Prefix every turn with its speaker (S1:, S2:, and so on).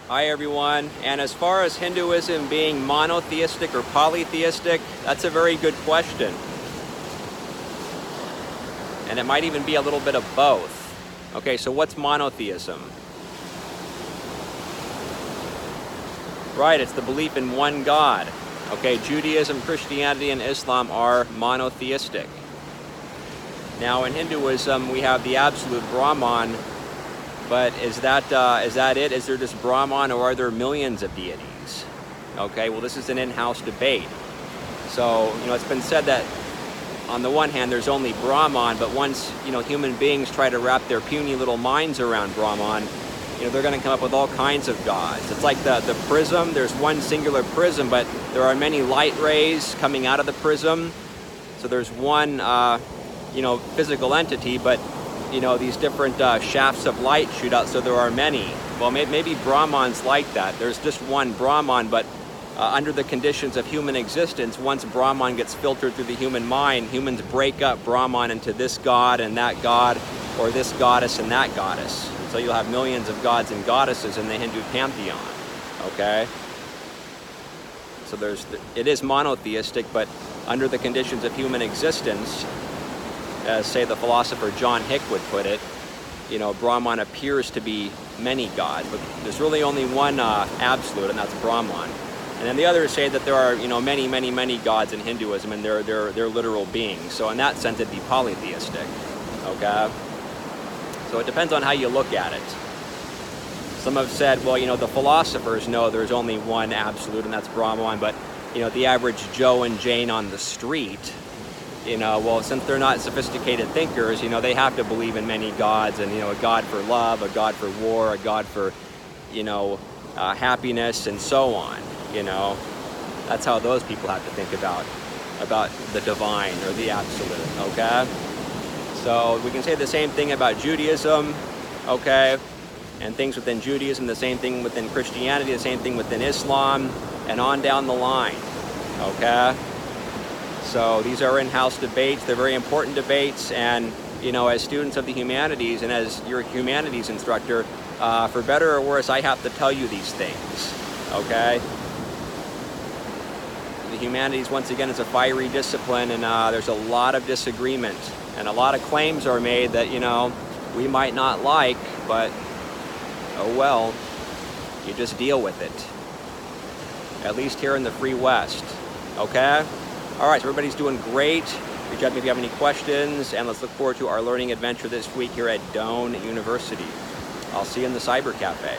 S1: Hi everyone, and as far as Hinduism being monotheistic or polytheistic, that's a very good question. And it might even be a little bit of both. Okay, so what's monotheism? Right, it's the belief in one God. Okay, Judaism, Christianity, and Islam are monotheistic. Now in Hinduism, we have the absolute Brahman. But is that it? Is there just Brahman, or are there millions of deities? Okay, well, this is an in-house debate. So, it's been said that on the one hand, there's only Brahman, but once, human beings try to wrap their puny little minds around Brahman, they're going to come up with all kinds of gods. It's like the prism. There's one singular prism, but there are many light rays coming out of the prism. So there's one, physical entity, but these different shafts of light shoot out, so there are many. Well, maybe Brahman's like that. There's just one Brahman, but under the conditions of human existence, once Brahman gets filtered through the human mind, humans break up Brahman into this god and that god, or this goddess and that goddess. And so you'll have millions of gods and goddesses in the Hindu pantheon, okay? So it is monotheistic, but under the conditions of human existence, as say the philosopher John Hick would put it, Brahman appears to be many gods, but there's really only one absolute, and that's Brahman. And then the others say that there are, many, many, many gods in Hinduism, and they're literal beings. So in that sense, it'd be polytheistic. Okay. So it depends on how you look at it. Some have said, well, the philosophers know there's only one absolute, and that's Brahman, but the average Joe and Jane on the street, well, since they're not sophisticated thinkers, they have to believe in many gods, and, a god for love, a god for war, a god for, happiness, and so on, That's how those people have to think about the divine or the absolute, okay? So we can say the same thing about Judaism, okay? And things within Judaism, the same thing within Christianity, the same thing within Islam, and on down the line, okay? So these are in-house debates. They're very important debates, and as students of the humanities and as your humanities instructor, for better or worse, I have to tell you these things, okay? The humanities, once again, is a fiery discipline, and there's a lot of disagreement, and a lot of claims are made that, we might not like, but oh well, you just deal with it. At least here in the Free West, okay? All right, so everybody's doing great. Reach out to me if you have any questions, and let's look forward to our learning adventure this week here at Doane University. I'll see you in the Cyber Cafe.